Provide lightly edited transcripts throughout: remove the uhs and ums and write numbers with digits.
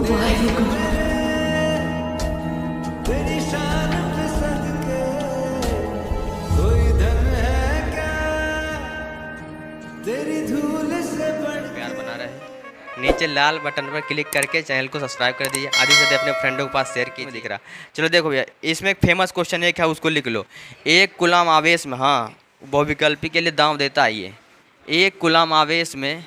वाहेगुरु। तेरी शान पे सदके कोई धन है क्या तेरी धूल से बढ़ प्यार बना रहे। नीचे लाल बटन पर क्लिक करके चैनल को सब्सक्राइब कर दीजिए, आदि से अपने फ्रेंडों के पास शेयर कीजिए। दिख रहा। चलो देखो भैया, इसमें एक फेमस क्वेश्चन एक है, उसको लिख लो। एक गुलाम आवेश में, हाँ बहुविकल्पी के लिए दांव देता है ये। एक गुलाम आवेश में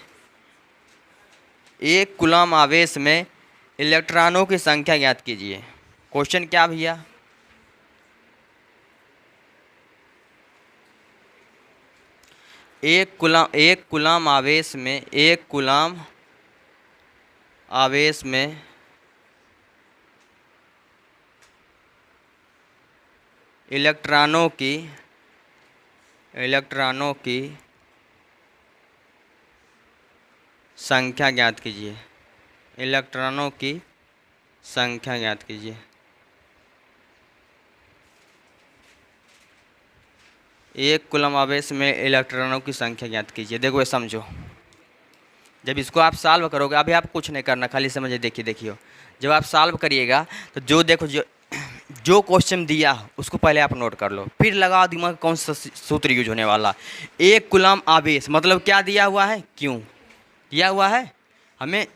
इलेक्ट्रॉनों की संख्या ज्ञात कीजिए। क्वेश्चन क्या भैया? एक गुलाम आवेश में इलेक्ट्रॉनों की संख्या ज्ञात कीजिए। इलेक्ट्रॉनों की संख्या ज्ञात कीजिए। एक कूलम आवेश में इलेक्ट्रॉनों की संख्या ज्ञात कीजिए। देखो ये समझो, जब इसको आप सॉल्व करोगे, अभी आप कुछ नहीं करना, खाली समझे, देखियो। जब आप सॉल्व करिएगा तो जो क्वेश्चन दिया उसको पहले आप नोट कर लो, फिर लगाओ दिमाग कौन सा सूत्र यूज होने वाला। एक कूलम आवेश मतलब क्या दिया हुआ है, क्यों दिया हुआ है, हमें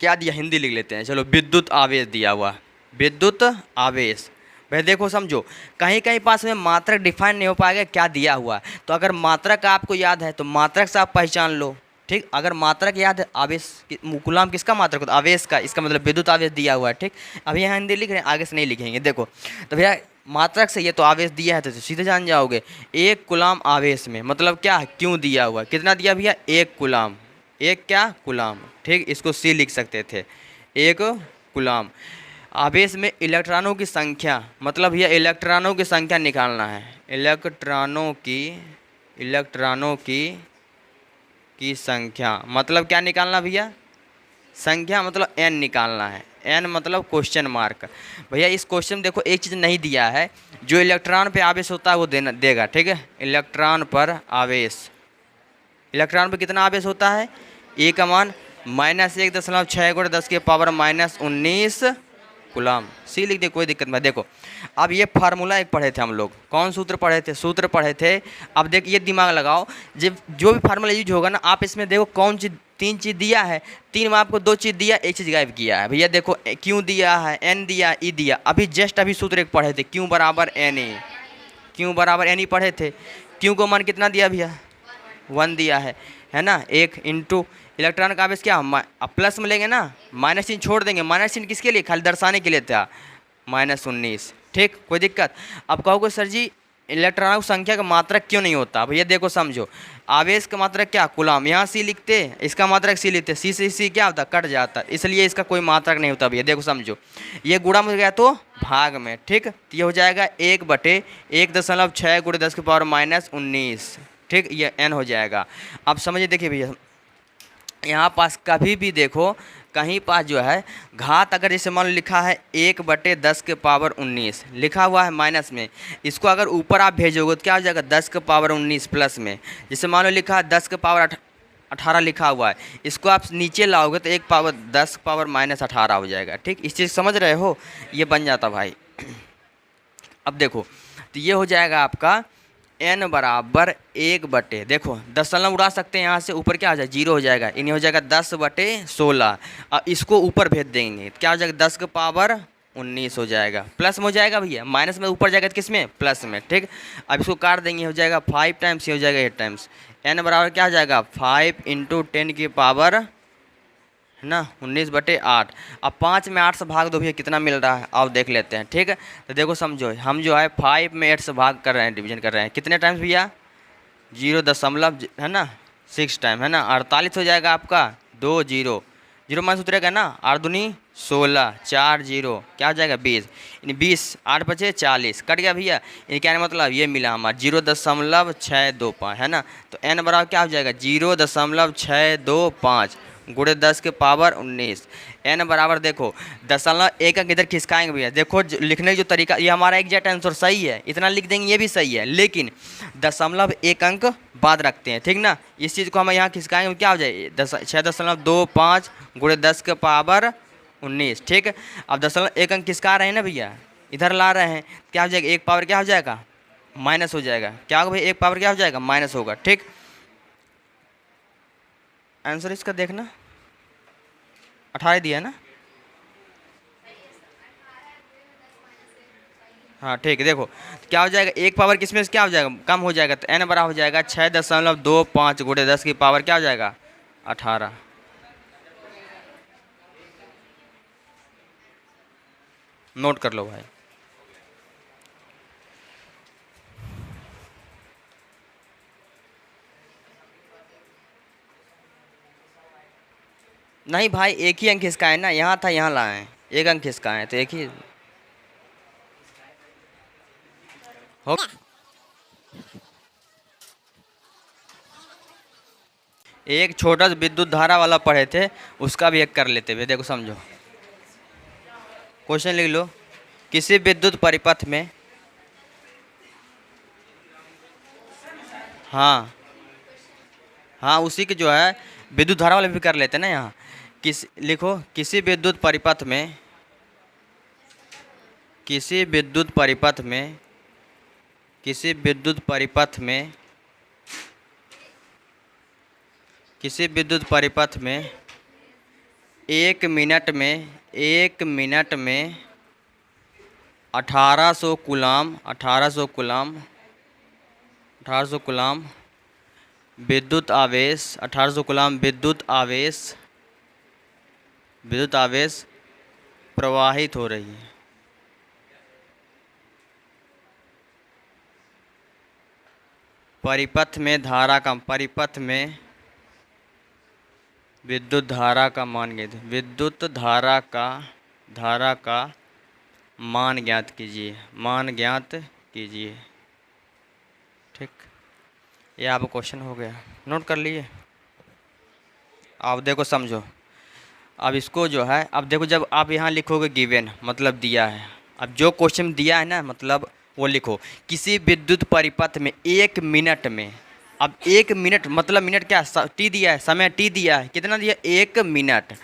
क्या दिया, हिंदी लिख लेते हैं। चलो, विद्युत आवेश दिया हुआ, विद्युत आवेश। भाई देखो समझो, कहीं कहीं पास में मात्रक डिफाइन नहीं हो पाएगा क्या दिया हुआ है, तो अगर मात्रक आपको याद है तो मात्रक से आप पहचान लो। ठीक, अगर मात्रक याद है, आवेश कूलम किसका मात्रक होता है, आवेश का, इसका मतलब विद्युत आवेश दिया हुआ है। ठीक, अभी यहाँ हिंदी लिख रहे हैं, आगे से नहीं लिखेंगे। देखो तो भैया मात्रक से ये तो आवेश दिया है तो सीधे जान जाओगे। एक कूलम आवेश में मतलब क्या है, क्यों दिया हुआ, कितना दिया भैया, एक कूलम, एक क्या कूलम। ठीक, इसको सी लिख सकते थे, एक कूलम। आवेश में इलेक्ट्रॉनों की संख्या मतलब यह इलेक्ट्रॉनों की संख्या निकालना है। इलेक्ट्रॉनों की संख्या मतलब क्या निकालना भैया, संख्या मतलब n निकालना है। n मतलब क्वेश्चन मार्क। भैया इस क्वेश्चन में देखो एक चीज़ नहीं दिया है, जो इलेक्ट्रॉन पे आवेश होता है वो देगा। ठीक है, इलेक्ट्रॉन पर कितना आवेश होता है, ए का मान -1.6 × 10⁻⁻19 कूलम। सी लिख दे, कोई दिक्कत नहीं। देखो अब ये फार्मूला एक पढ़े थे हम लोग, कौन सूत्र पढ़े थे, अब देख ये दिमाग लगाओ, जब जो भी फार्मूला यूज होगा ना, आप इसमें देखो कौन चीज़, तीन चीज़ दिया है, तीन में आपको दो चीज़ दिया, एक चीज़ गायब किया है। भैया देखो क्यों दिया है, एन दिया, ई दिया। अभी सूत्र एक पढ़े थे, क्यों बराबर एन ए, पढ़े थे। क्यों को मान कितना दिया भैया, 1 दिया है ना। एक इंटू इलेक्ट्रॉन का आवेश क्या, अब प्लस में लेंगे ना, माइनस चिन्ह छोड़ देंगे। माइनस चिन्ह किसके लिए, खाली दर्शाने के लिए था, -19। ठीक, कोई दिक्कत। अब कहोगे सर जी इलेक्ट्रॉनों की संख्या का मात्रक क्यों नहीं होता, भैया देखो समझो, आवेश का मात्रक क्या, कूलम, यहाँ सी लिखते, इसका मात्रक सी लिखते, सी से सी क्या होता, कट जाता, इसलिए इसका कोई मात्रक नहीं होता। भैया देखो समझो, ये गुणा में गया तो भाग में। ठीक, तो ये हो जाएगा 1/1.6 × 10⁻⁻19। ठीक, ये n हो जाएगा। अब समझिए, देखिए भैया यहाँ पास कभी भी देखो, कहीं पास जो है घात, अगर जैसे मान लो लिखा है 1/10⁻19 लिखा हुआ है माइनस में, इसको अगर ऊपर आप भेजोगे तो क्या हो जाएगा, 10⁻19 प्लस में। जैसे मान लो लिखा है 10⁻18 लिखा हुआ है, इसको आप नीचे लाओगे तो 10⁻−18 हो जाएगा। ठीक, इस चीज़ समझ रहे हो, ये बन जाता भाई। अब देखो तो ये हो जाएगा आपका n बराबर 1/, देखो दशमलव उड़ा सकते हैं यहाँ से, ऊपर क्या हो जाएगा, 0 हो जाएगा, इन्हें हो जाएगा 10/16। अब इसको ऊपर भेज देंगे तो क्या हो जाएगा, 10⁻19 हो जाएगा, प्लस में हो जाएगा भैया, माइनस में ऊपर जाएगा तो किस में, प्लस में। ठीक, अब इसको काट देंगे, हो जाएगा 5 टाइम्स, ये हो जाएगा 8 टाइम्स। n बराबर क्या हो जाएगा, 5 × 10⁻, है ना, 19/8। अब 5 में 8 से भाग दो भैया, कितना मिल रहा है, अब देख लेते हैं। ठीक है, तो देखो समझो, हम जो है 5 में 8 से भाग कर रहे हैं, डिवीजन कर रहे हैं, कितने टाइम्स भैया, 0 है ना, 6 टाइम, है ना, 48 हो जाएगा आपका, 2 0 0 माइनस उतरेगा ना, 8 दूनी 16, 4 0 क्या हो जाएगा, 20, 20 8 बचे 40, कट गया भैया। ये क्या मतलब, ये मिला हमारा 0.625, है ना। तो n बराबर क्या हो जाएगा, 0.625 × 10⁻19। n बराबर देखो 0.1 अंक इधर खिसकाएंगे भैया, देखो लिखने का जो तरीका, ये हमारा एग्जैक्ट आंसर सही है, इतना लिख देंगे, ये भी सही है, लेकिन 0.1 अंक बाद रखते हैं। ठीक ना, इस चीज़ को हम यहाँ खिसकाएंगे क्या हो जाए, 6.25 × 10⁻ 19, ठीक। अब दशमलव एक अंक किसका आ रहे हैं ना भैया, इधर ला रहे हैं, क्या हो जाएगा, एक पावर क्या हो जाएगा, माइनस हो जाएगा। क्या होगा भाई, एक पावर क्या हो जाएगा, माइनस होगा, ठीक। आंसर इसका देखना, 18 दिया है ना, हाँ ठीक है। देखो क्या हो जाएगा, एक पावर किसमें से क्या हो जाएगा, कम हो जाएगा, तो n बराबर हो जाएगा 6.25 गुणे 10 की पावर क्या हो जाएगा, 18। नोट कर लो भाई। नहीं भाई, एक ही अंक इसका है ना, यहाँ था यहाँ लाए हैं, एक अंक इसका है तो एक ही हो। एक छोटा सा विद्युत धारा वाला पढ़े थे, उसका भी एक कर लेते हुए, देखो समझो, क्वेश्चन लिख लो। किसी विद्युत परिपथ में, हाँ हाँ उसी के जो है विद्युत धारा वाले भी कर लेते हैं ना यहाँ। लिखो, किसी विद्युत परिपथ में, किसी विद्युत परिपथ में, किसी विद्युत परिपथ में, किसी विद्युत परिपथ में 1 मिनट में, 1 मिनट में 1800 कूलाम, 1800 कूलाम, 1800 कूलाम विद्युत आवेश, 1800 कूलाम विद्युत आवेश, विद्युत आवेश प्रवाहित हो रही है। परिपथ में धारा का, परिपथ में विद्युत धारा का मान ज्ञात, विद्युत धारा का मान ज्ञात कीजिए, मान ज्ञात कीजिए, ठीक। ये आप क्वेश्चन हो गया, नोट कर लिए। आप देखो समझो, अब इसको जो है, अब देखो जब आप यहाँ लिखोगे गिवन मतलब दिया है, अब जो क्वेश्चन दिया है ना मतलब वो लिखो। किसी विद्युत परिपथ में 1 मिनट में, अब 1 मिनट मतलब मिनट क्या, टी दिया है, समय टी दिया है, कितना दिया, 1 मिनट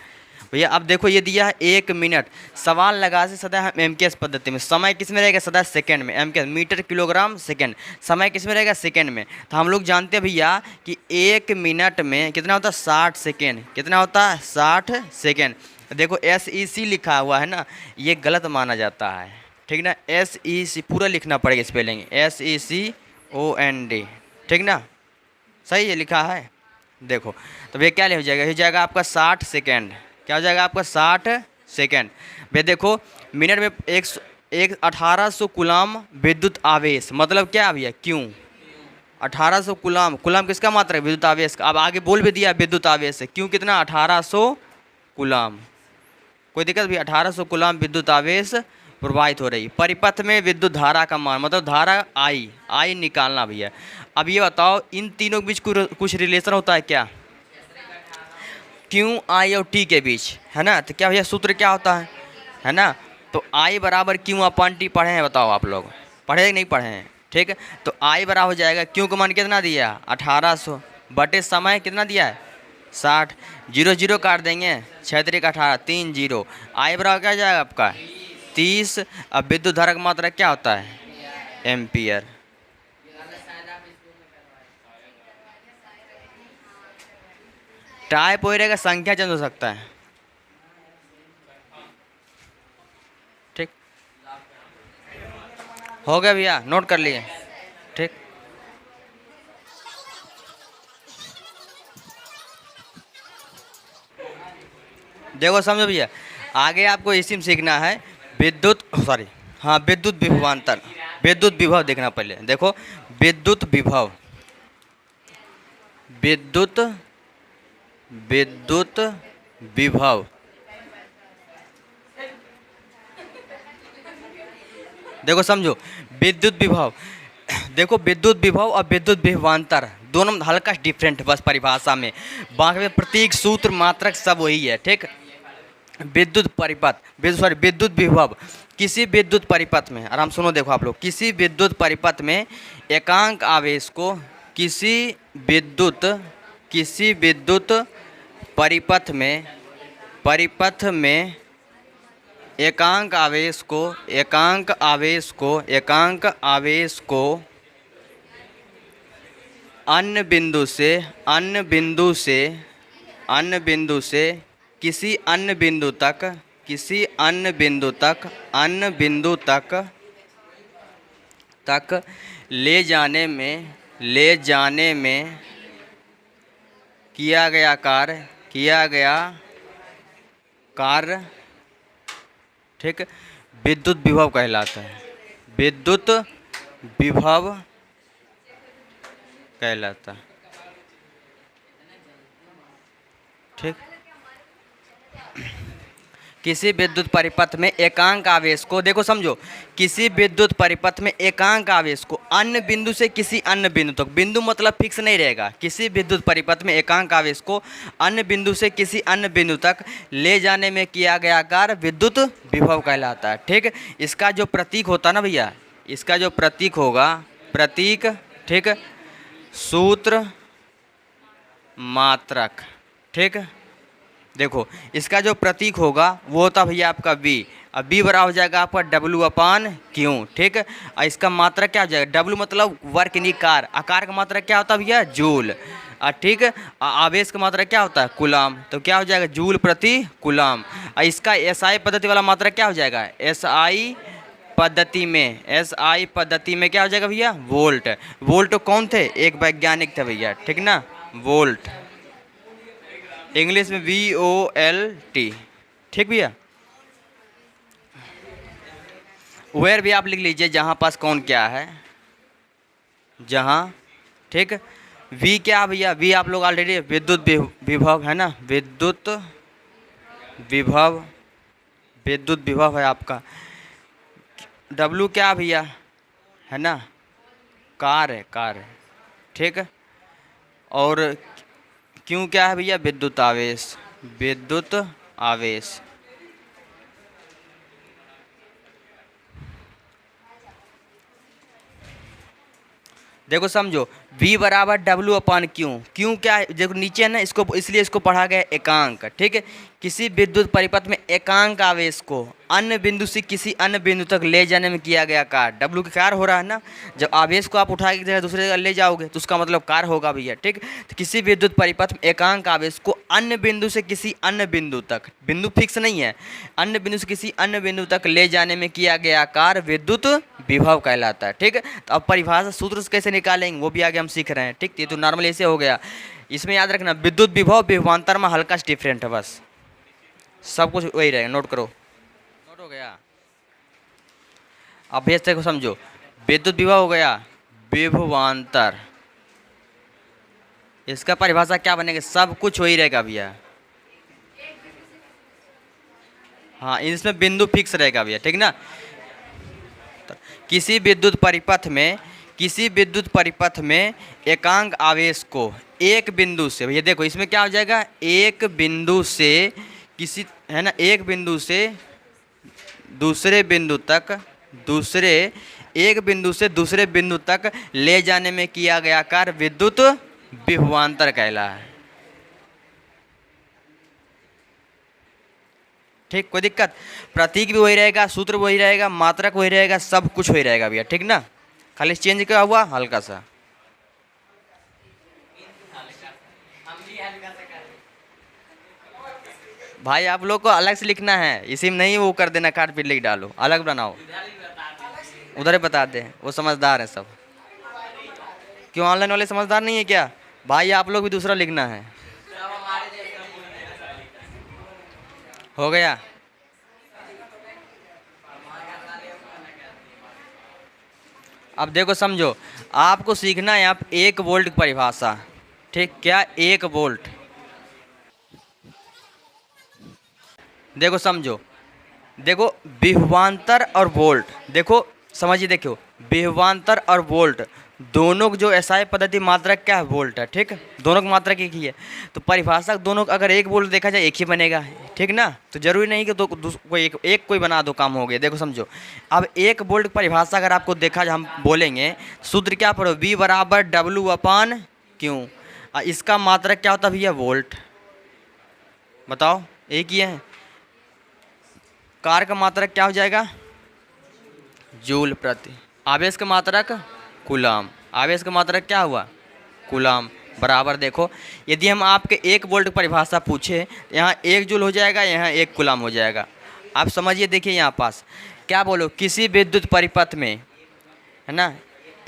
भैया। अब देखो ये दिया है 1 मिनट, सवाल लगा से सदा हम एमकेएस पद्धति में, समय किस में रहेगा, सदा सेकंड में, एमकेएस मीटर किलोग्राम सेकंड, समय किस में रहेगा, सेकंड में। तो हम लोग जानते हैं भैया कि 1 मिनट में कितना होता है, 60 सेकेंड, कितना होता है, 60 सेकेंड। देखो SEC लिखा हुआ है ना, ये गलत माना जाता है, ठीक ना। SEC पूरा लिखना पड़ेगा स्पेलिंग, SECOND, ठीक ना, सही है लिखा है। देखो तो ये क्या हो जाएगा, हो जाएगा आपका 60 सेकेंड, क्या हो जाएगा आपका 60 सेकेंड। भैया देखो मिनट में 1800 कूलाम विद्युत आवेश, मतलब क्या भैया, क्यों 1800 कूलाम, कूलाम किसका मात्रा है, विद्युत आवेश का। अब आगे बोल भी दिया विद्युत आवेश है, क्यों कितना, 1800 कूलाम, कोई दिक्कत भी, 1800 कूलाम विद्युत आवेश प्रवाहित हो रही। परिपथ में विद्युत धारा का मान, मतलब धारा आई निकालना भैया। अब ये बताओ इन तीनों के बीच कुछ रिलेशन होता है क्या, क्यू आई और टी के बीच, है ना। तो क्या भैया सूत्र क्या होता है ना, तो आई बराबर क्यू अपन टी पढ़े हैं, बताओ आप लोग पढ़े कि नहीं पढ़े हैं, ठीक है। तो आई बराबर हो जाएगा, क्यू का मान कितना दिया, 1800 बटे समय कितना दिया है, 60, 0 0 काट देंगे, 6 3 18, 3 0, आई बराबर क्या हो जाएगा आपका 30। अब विद्युत धारा का मात्रा क्या होता है, एम्पियर। टाइप हो रहेगा, संख्या चेंज हो सकता है, ठीक हो गया भैया, नोट कर लिए, ठीक। देखो समझो भैया, आगे आपको इसी में सीखना है विद्युत, सॉरी हाँ विद्युत विभवांतर, विद्युत विभव देखना पहले। देखो विद्युत विभव, विद्युत विद्युत विभव, देखो समझो विद्युत विभव, देखो विद्युत विभव और विद्युत विभवांतर दोनों में हल्का डिफरेंट बस परिभाषा में, बाकी में प्रतीक सूत्र मात्रक सब वही है, ठीक। विद्युत परिपथ, विद्युत विभव, किसी विद्युत परिपथ में, आराम सुनो देखो आप लोग, किसी विद्युत परिपथ में एकांक आवेश को किसी विद्युत परिपथ में एकांक आवेश को एकांक आवेश को एकांक आवेश को अन्य बिंदु से अन्य बिंदु से अन्य बिंदु से किसी अन्य बिंदु तक किसी अन्य बिंदु तक अन्य बिंदु तक ले जाने में किया गया कार्य ठीक विद्युत विभव कहलाता है। विद्युत विभव कहलाता है। ठीक, किसी विद्युत परिपथ में एकांक आवेश को, देखो समझो, किसी विद्युत परिपथ में एकांक आवेश को अन्य बिंदु से किसी अन्य बिंदु तक, बिंदु मतलब फिक्स नहीं रहेगा, किसी विद्युत परिपथ में एकांक आवेश को अन्य बिंदु से किसी अन्य बिंदु तक ले जाने में किया गया कार्य विद्युत विभव कहलाता है। ठीक, इसका जो प्रतीक होता ना भैया, इसका जो प्रतीक होगा, प्रतीक, ठीक, सूत्र मात्रक। ठीक, देखो इसका जो प्रतीक होगा वो होता भैया आपका V। अब V बराबर हो जाएगा आपका W/Q। ठीक, और इसका मात्रक क्या हो जाएगा, W मतलब वर्क यानी कार, आकार का मात्रक क्या होता है भैया, जूल। ठीक, आवेश का मात्रक क्या होता है, कूलाम। तो क्या हो जाएगा, जूल प्रति कूलाम। और इसका SI पद्धति वाला मात्रक क्या हो जाएगा, SI पद्धति में क्या हो जाएगा भैया, वोल्ट। वोल्ट कौन थे, एक वैज्ञानिक थे भैया, ठीक ना, वोल्ट, इंग्लिश में VOLT। ठीक भैया, वेयर भी आप लिख लीजिए, जहाँ पास कौन क्या है, जहाँ। ठीक, V क्या भैया, V आप लोग ऑलरेडी विद्युत विभव है ना, विद्युत विभव है आपका। W क्या भैया है ना, कार्य। ठीक, और क्यों क्या है भैया, विद्युत आवेश। देखो समझो, V बराबर W/Q। क्यों क्या है, देखो नीचे है ना, इसको इसलिए इसको पढ़ा गया एकांक। ठीक है, किसी विद्युत परिपथ में एकांक आवेश को अन्य बिंदु से किसी अन्य बिंदु तक ले जाने में किया गया कार्य, W का कार्य हो रहा है ना, जब आवेश को आप उठा के दूसरे जगह ले जाओगे तो उसका मतलब कार्य होगा भैया। ठीक, तो किसी विद्युत परिपथ में एकांक आवेश को अन्य बिंदु से किसी अन्य बिंदु तक, बिंदु फिक्स नहीं है, अन्य बिंदु से किसी अन्य बिंदु तक ले जाने में किया गया कार्य विद्युत विभव कहलाता है। ठीक, तो अब परिभाषा सूत्र से कैसे निकालेंगे वो भी आगे हम सीख रहे हैं। ठीक, ये तो नॉर्मल ऐसे हो गया। इसमें याद रखना, विद्युत विभव विभवांतर में हल्का सा डिफरेंट है, बस सब कुछ वही रहेगा। नोट करो, नोट हो गया। अब भेजते को समझो, विद्युत विभव हो गया, विभवांतर, इसका परिभाषा क्या बनेगा, सब कुछ वही रहेगा भैया। हाँ, इसमें बिंदु फिक्स रहेगा भैया, ठीक ना। तो किसी विद्युत परिपथ में एकांक आवेश को एक बिंदु से, भैया देखो इसमें क्या हो जाएगा, एक बिंदु से किसी, है ना, एक बिंदु से दूसरे बिंदु तक, एक बिंदु से दूसरे बिंदु तक ले जाने में किया गया कार्य विद्युत विभवांतर कहला है। ठीक, कोई दिक्कत, प्रतीक भी वही रहेगा, सूत्र वही रहेगा, मात्रक वही रहेगा, सब कुछ वही रहेगा भैया। ठीक ना, खाली चेंज क्या हुआ, हल्का सा। भाई आप लोग को अलग से लिखना है, इसी में नहीं वो कर देना, कार्ड पे लिख डालो, अलग बनाओ, उधर ही बता दे, वो समझदार है सब। क्यों ऑनलाइन वाले समझदार नहीं है क्या भाई, आप लोग भी दूसरा लिखना है। हो गया, अब देखो समझो, आपको सीखना है आप 1 वोल्ट की परिभाषा। ठीक, क्या 1 वोल्ट, देखो समझो, देखो विभवांतर और वोल्ट, देखो समझिए, देखो विभवांतर और वोल्ट दोनों को जो SI पद्धति मात्रक क्या है, वोल्ट है। ठीक, दोनों की मात्रक एक ही है, तो परिभाषा दोनों अगर 1 वोल्ट देखा जाए एक ही बनेगा। ठीक ना, तो जरूरी नहीं कि कोई बना दो, काम हो गया। देखो समझो, अब 1 वोल्ट परिभाषा अगर आपको देखा जाए, हम बोलेंगे सूत्र क्या पढ़ो, V बराबर W/Q। इसका मात्रक क्या होता है भैया, वोल्ट। बताओ, एक ही है। कार का मात्रक क्या हो जाएगा? जूल प्रति। आवेश का मात्रक कूलाम। आवेश का मात्रक क्या हुआ? कूलाम। बराबर देखो, यदि हम आपके 1 वोल्ट की परिभाषा पूछे, यहाँ 1 जूल हो जाएगा, यहाँ 1 कूलाम हो जाएगा। आप समझिए, देखिए यहाँ पास क्या बोलो, किसी विद्युत परिपथ में, है ना,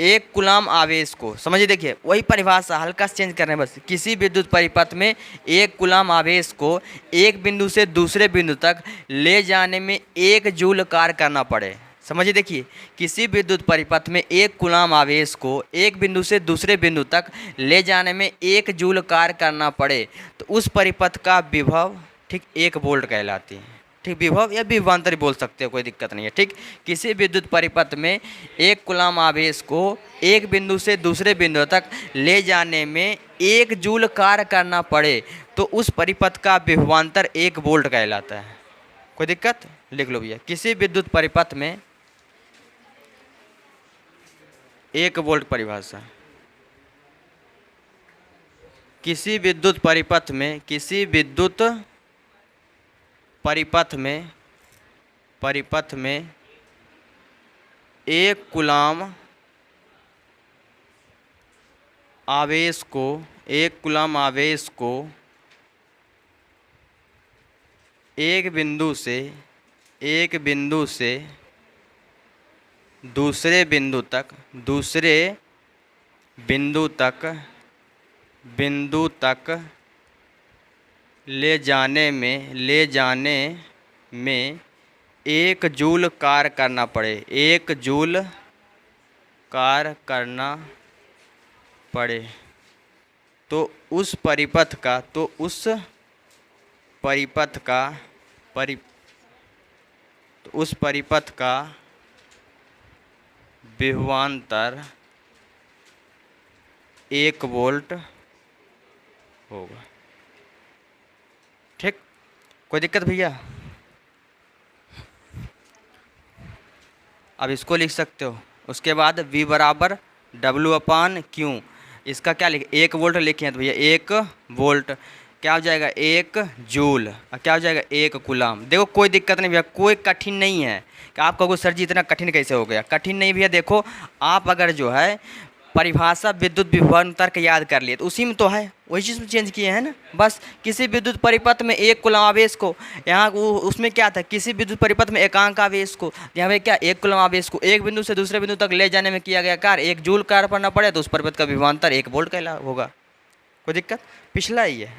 1 कूलाम आवेश को, समझिए देखिए वही परिभाषा हल्का से चेंज कर रहे हैं बस। किसी विद्युत परिपथ में 1 कूलाम आवेश को एक बिंदु से दूसरे बिंदु तक ले जाने में 1 जूल कार्य करना पड़े। समझिए देखिए, किसी विद्युत परिपथ में 1 कूलाम आवेश को एक बिंदु से दूसरे बिंदु तक ले जाने में 1 जूल कार्य करना पड़े तो उस परिपथ का विभव, ठीक, 1 वोल्ट कहलाती है। ठीक, विभव या विभवांतर बोल सकते हो, कोई दिक्कत नहीं है। ठीक, किसी विद्युत परिपथ में 1 कूलाम आवेश को एक बिंदु से दूसरे बिंदु तक ले जाने में 1 जूल कार्य करना पड़े तो उस परिपथ का विभवांतर 1 वोल्ट कहलाता है। कोई दिक्कत? लिख लो भैया, किसी विद्युत परिपथ में 1 वोल्ट परिभाषा। किसी विद्युत परिपथ में, किसी विद्युत परिपथ में 1 कूलाम आवेश को, 1 कूलाम आवेश को एक बिंदु से दूसरे बिंदु तक ले जाने में 1 जूल कार्य करना पड़े, 1 जूल कार्य करना पड़े तो उस परिपथ का विभवांतर 1 वोल्ट होगा। ठीक, कोई दिक्कत भैया? अब इसको लिख सकते हो। उसके बाद V बराबर W/Q, इसका क्या लिखे? 1 वोल्ट लिखे हैं तो भैया 1 वोल्ट क्या हो जाएगा? 1 जूल। और क्या हो जाएगा? 1 कूलाम। देखो कोई दिक्कत नहीं भैया, कोई कठिन नहीं है कि आप कहोगे सर जी इतना कठिन कैसे हो गया। कठिन नहीं भैया, देखो आप अगर जो है परिभाषा विद्युत विभवांतर के याद कर लिए तो उसी में तो है, वही चीज़ में चेंज किए हैं ना। बस किसी विद्युत परिपथ में 1 कूलाम आवेश को, यहाँ उसमें क्या था, किसी विद्युत परिपथ में एकांक आवेश को, यहाँ पे क्या 1 कूलाम आवेश को एक बिंदु से दूसरे बिंदु तक ले जाने में किया गया कार्य 1 जूल कार्य करना पड़े तो उस परिपथ का विभवांतर 1 वोल्ट कहला होगा। कोई दिक्कत? पिछला ही है।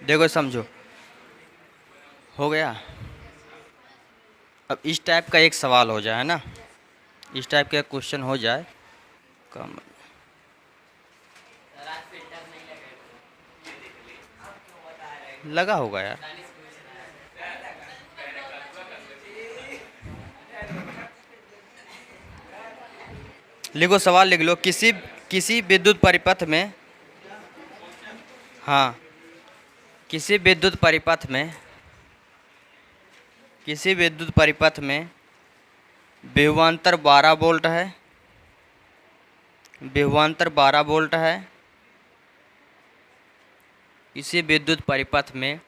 देखो समझो, हो गया। अब इस टाइप का एक सवाल हो जाए, है ना, इस टाइप का क्वेश्चन हो जाए कम, लगा होगा यार। लिखो सवाल लिख लो, किसी विद्युत परिपथ में, हाँ, किसी विद्युत परिपथ में विभवांतर 12 वोल्ट है, विभवांतर 12 वोल्ट है। किसी विद्युत परिपथ में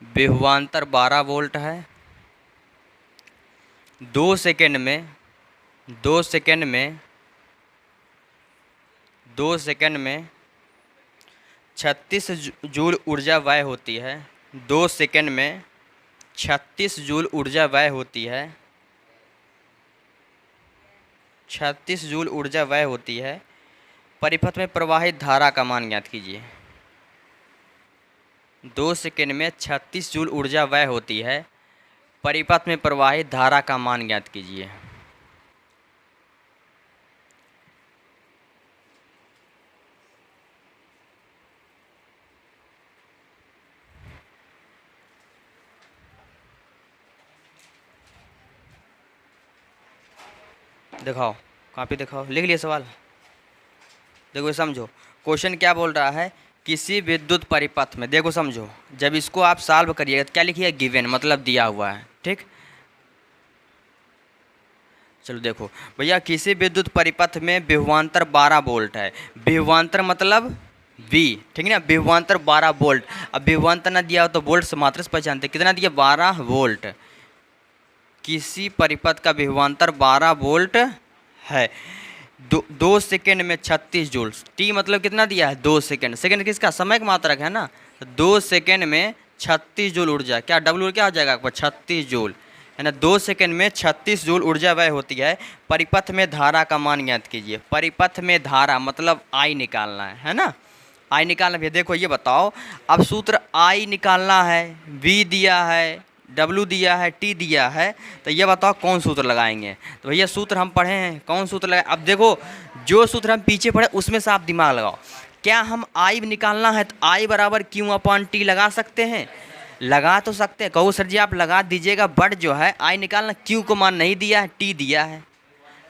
विभवांतर 12 वोल्ट है। 2 सेकंड में 36 जूल ऊर्जा व्यय होती है। 2 सेकंड में 36 जूल ऊर्जा व्यय होती है। 36 जूल ऊर्जा व्यय होती है। परिपथ में प्रवाहित धारा का मान ज्ञात कीजिए। 2 सेकंड में 36 जूल ऊर्जा व्यय होती है। परिपथ में प्रवाहित धारा का मान ज्ञात कीजिए। दिखाओ, कॉपी दिखाओ, लिख लिया सवाल। देखो समझो, क्वेश्चन क्या बोल रहा है, किसी विद्युत परिपथ में, देखो समझो, जब इसको आप सॉल्व करिएगा तो क्या लिखिए, गिवन, मतलब दिया हुआ है। ठीक, चलो देखो भैया, किसी विद्युत परिपथ में विभवांतर 12 वोल्ट है। विभवांतर मतलब V, ठीक है ना, विभवांतर 12 वोल्ट। अब विभवांतर ना दिया हो तो वोल्ट से मात्रा से पहचानते, कितना दिया 12 वोल्ट। किसी परिपथ का विभवांतर 12 वोल्ट है। 2 सेकेंड में 36 जूल। टी मतलब कितना दिया है 2 सेकेंड। सेकेंड किसका, समय का मात्रक है ना। 2 सेकेंड में 36 जूल ऊर्जा, क्या डब्ल्यू क्या हो जाएगा आपका 36 जूल, है ना। 2 सेकेंड में 36 जूल ऊर्जा व्यय होती है। परिपथ में धारा का मान ज्ञात कीजिए। परिपथ में धारा मतलब आई निकालना है ना। आई निकालना भी, देखो ये बताओ, अब सूत्र आई निकालना है, वी दिया है, डब्ल्यू दिया है, टी दिया है, तो ये बताओ कौन सूत्र लगाएंगे। तो भैया सूत्र हम पढ़े हैं, कौन सूत्र लगाए। अब देखो जो सूत्र हम पीछे पढ़े उसमें से आप दिमाग लगाओ। क्या हम आई निकालना है तो आई बराबर क्यू अपॉन टी लगा सकते हैं, लगा तो सकते हैं। कहो सर जी आप लगा दीजिएगा, बट जो है आई निकालना, क्यू को मान नहीं दिया है, टी दिया है।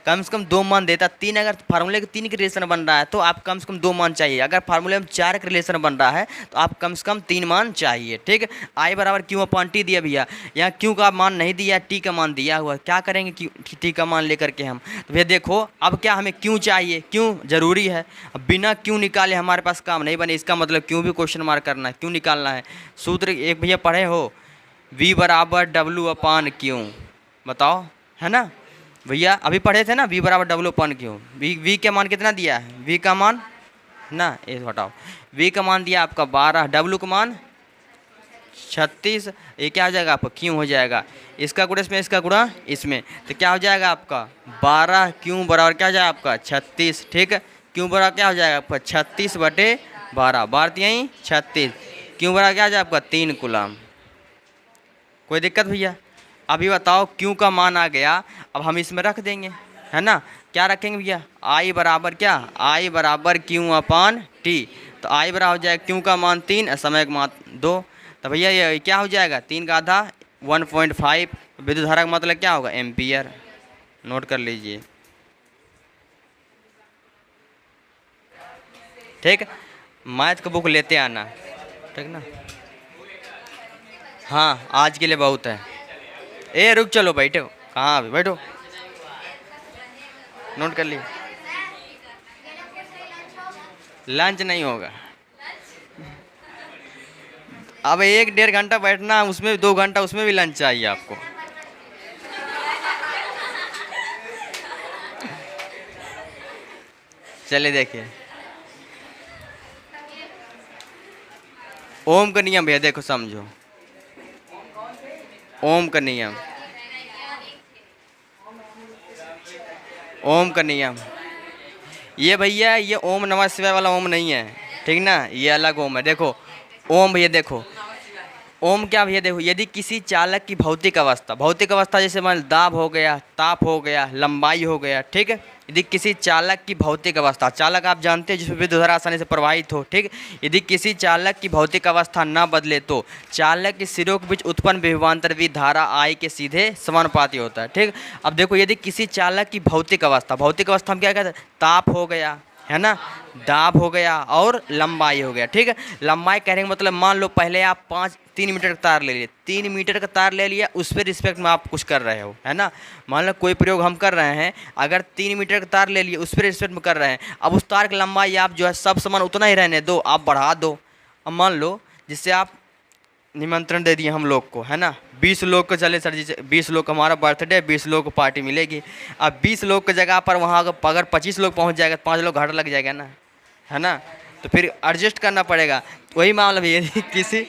कम से कम 2 मान देता। 3 अगर फार्मूले के 3 के रिलेशन बन रहा है तो आप कम से कम 2 मान चाहिए। अगर फार्मूले में 4 का रिलेशन बन रहा है तो आप कम से कम 3 मान चाहिए, ठीक। आई बराबर क्यू अपॉन टी दिया भैया, यहाँ क्यू का मान नहीं दिया, टी का मान दिया हुआ। क्या करेंगे क्यू टी का मान लेकर के हम, तो भैया देखो अब क्या हमें क्यों चाहिए, क्यों ज़रूरी है। अब बिना क्यों निकाले हमारे पास काम नहीं बने, इसका मतलब क्यों भी क्वेश्चन मार्क करना है, क्यों निकालना है। सूत्र एक भैया पढ़े हो, वी बराबर डब्ल्यू अपॉन क्यू, बताओ, है ना भैया। अभी पढ़े थे ना, v बराबर डब्ल्यू अपॉन क्यू। वी का मान कितना दिया है, v का मान ना, ये हटाओ, v का मान दिया आपका 12, डब्ल्यू का मान 36, ये क्या हो जाएगा आपका क्यू हो जाएगा। इसका गुणा इसमें, इसका गुणा इसमें, तो क्या हो जाएगा आपका 12, क्यू बराबर क्या हो जाएगा आपका 36, ठीक है। क्यू बराबर क्या हो जाएगा आपका 36/12, 12 यहीं 36, क्यू बराबर क्या हो जाएगा आपका 3 कूलम। कोई दिक्कत भैया। अभी बताओ क्यू का मान आ गया, अब हम इसमें रख देंगे, है ना। क्या रखेंगे भैया, आई बराबर क्या, आई बराबर क्यू अपॉन टी। तो आई बराबर हो जाएगा क्यू का मान 3, समय का मान 2, तो भैया ये क्या हो जाएगा 3 का आधा 1.5। विद्युत धारा का मतलब क्या होगा एम्पियर, नोट कर लीजिए, ठीक। मैथ का बुक लेते आना, ठीक ना। हाँ आज के लिए बहुत है। ए रुक, चलो बैठो, कहाँ अभी बैठो, नोट कर लिए। लंच नहीं होगा, अब 1-1.5 घंटा बैठना, उसमें 2 घंटा उसमें भी लंच चाहिए आपको। चलिए देखिए, ओम का नियम भैया देखो समझो, ओम का नियम, ओम का नियम, ये भैया ये ओम नमः शिवाय वाला ओम नहीं है, ठीक ना, ये अलग ओम है। देखो ओम भैया देखो, ओम क्या भैया देखो, यदि किसी चालक की भौतिक अवस्था जैसे मान दाब हो गया, ताप हो गया, लंबाई हो गया, ठीक है। यदि किसी चालक की भौतिक अवस्था, चालक आप जानते हैं जिसमें विद्युत धारा आसानी से प्रवाहित हो, ठीक। यदि किसी चालक की भौतिक अवस्था न बदले तो चालक के सिरों के बीच उत्पन्न विभवांतर भी धारा आई के सीधे समानुपाती होता है, ठीक। अब देखो यदि किसी चालक की भौतिक अवस्था हम क्या कहते हैं, ताप हो गया, है ना, दाब हो गया और लंबाई हो गया, ठीक है। लंबाई कहने का मतलब मान लो पहले आप 3 मीटर का तार ले लिए, 3 मीटर का तार ले लिया, उस पर रिस्पेक्ट में आप कुछ कर रहे हो, है ना। मान लो कोई प्रयोग हम कर रहे हैं, अगर 3 मीटर का तार ले लिए उस पर रिस्पेक्ट में कर रहे हैं, अब उस तार की लंबाई आप जो है सब समान उतना ही रहने दो, आप बढ़ा दो। अब मान लो जिससे आप निमंत्रण दे दिए हम लोग को, है ना, 20 लोग को, चले सर जी 20 लोग का हमारा बर्थडे, 20 लोग को पार्टी मिलेगी। अब 20 लोग की जगह पर वहाँ अगर 25 लोग पहुँच जाएगा तो 5 लोग घाटा लग जाएगा ना, है ना, तो फिर एडजस्ट करना पड़ेगा। वही मामला भी है किसी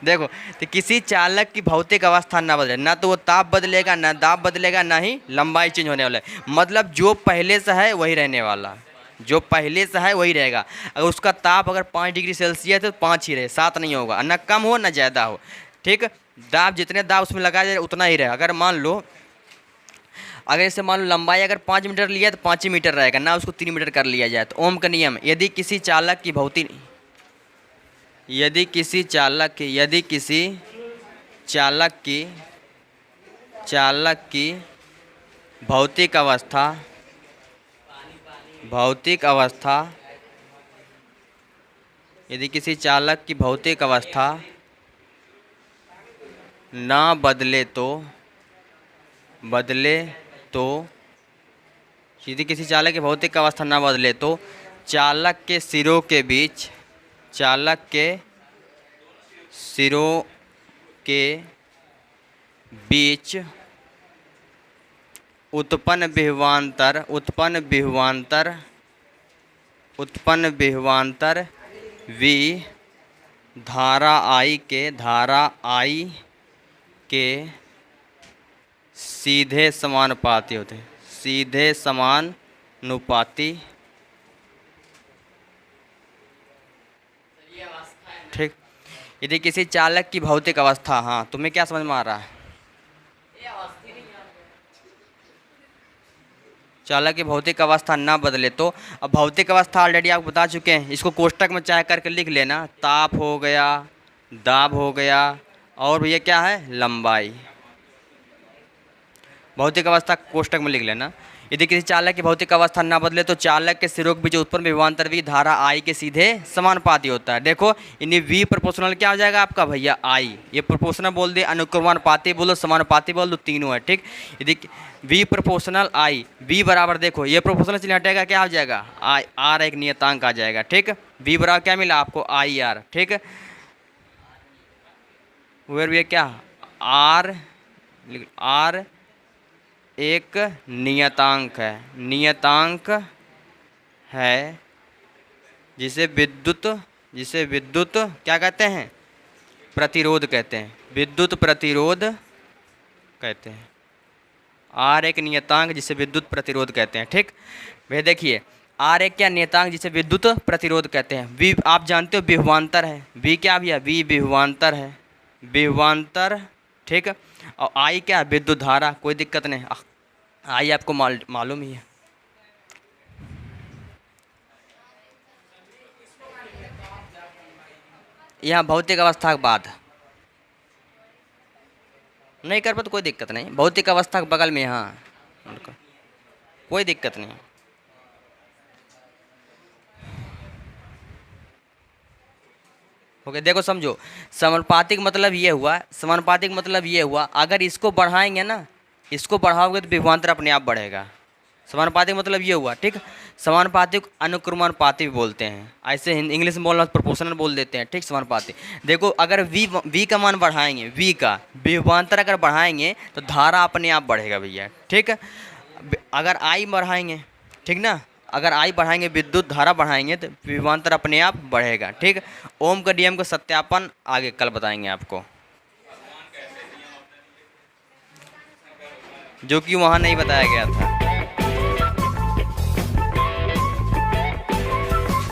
देखो, तो किसी चालक की भौतिक अवस्था ना बदले, ना तो वो ताप बदलेगा, ना दाब बदलेगा, ना ही लंबाई चेंज होने वाला है। मतलब जो पहले से है वही रहने वाला, जो पहले से है वही रहेगा। अगर उसका ताप अगर 5 डिग्री सेल्सियस है तो 5 ही रहे, 7 नहीं होगा, ना कम हो ना ज़्यादा हो, ठीक। दाब जितने दाब उसमें लगाया जाए उतना ही रहे। अगर मान लो जैसे मान लो लंबाई अगर 5 मीटर लिया तो 5 ही मीटर रहेगा, ना उसको 3 मीटर कर लिया जाए। तो ओम का नियम, यदि किसी चालक की भौतिक अवस्था ना बदले तो बदले तो, यदि किसी चालक की भौतिक अवस्था ना बदले तो चालक के सिरों के बीच, चालक के सिरों के बीच उत्पन्न विभवांतर वी धारा I के सीधे समानुपाती होते हैं, सीधे समानुपाती। ठीक। यदि किसी चालक की भौतिक अवस्था, हाँ तुम्हें क्या समझ में आ रहा है? चालक की भौतिक अवस्था ना बदले तो, अब भौतिक अवस्था ऑलरेडी आपको बता चुके हैं, इसको कोष्टक में चाहे करके लिख लेना। ताप हो गया, दाब हो गया, और भैया क्या है, लंबाई। भौतिक अवस्था कोष्टक में लिख लेना। यदि किसी चालक की भौतिक अवस्था ना बदले तो चालक के सिरों के बीच उत्पन्न विभवांतर V धारा I के सीधे समानुपाती होता है। देखो इन्हें V प्रोपोर्शनल क्या हो जाएगा आपका भैया I, ये प्रोपोर्शनल बोल दे, अनुक्रमानुपाती बोलो, समानुपाती बोल दो, तीनों है। ठीक। यदि V प्रोपोर्शनल I, V बराबर, देखो ये प्रोपोर्शनल चिन्ह हटेगा, क्या हो जाएगा, I R एक नियतांक आ जाएगा। ठीक। V बराबर क्या मिला आपको, IR। ठीक। वेर ये क्या, R एक नियतांक है, नियतांक है जिसे विद्युत क्या कहते हैं, प्रतिरोध कहते हैं, विद्युत प्रतिरोध कहते हैं। R एक नियतांक जिसे विद्युत प्रतिरोध कहते हैं। ठीक। वे देखिए R एक क्या नियतांक जिसे विद्युत प्रतिरोध कहते हैं। V आप जानते हो विभवांतर है, V क्या भैया, V विभवांतर है, विभवांतर। ठीक। और I क्या है, विद्युत धारा, कोई दिक्कत नहीं, I आपको मालूम ही है। यहाँ भौतिक अवस्था के बाद नहीं कर पाए तो कोई दिक्कत नहीं, भौतिक अवस्था के बगल में यहाँ कोई दिक्कत नहीं। ओके देखो समझो, समानुपातिक मतलब ये हुआ, समानुपातिक मतलब ये हुआ, अगर इसको बढ़ाएंगे ना, इसको बढ़ाओगे तो विभवांतर अपने आप बढ़ेगा। समानुपातिक मतलब ये हुआ। ठीक। समानुपातिक अनुक्रमानुपाती भी बोलते हैं, ऐसे इंग्लिश में बोलना प्रोपोर्शनल बोल देते हैं। ठीक। समानुपातिक देखो, अगर V का मान बढ़ाएंगे, V का विभवांतर अगर बढ़ाएंगे तो धारा अपने आप बढ़ेगा भैया। ठीक। अगर I बढ़ाएंगे, ठीक ना, अगर I बढ़ाएंगे, विद्युत धारा बढ़ाएंगे तो विभवांतर अपने आप बढ़ेगा। ठीक। ओम का नियम का सत्यापन आगे कल बताएंगे आपको, जो कि वहाँ नहीं बताया गया था।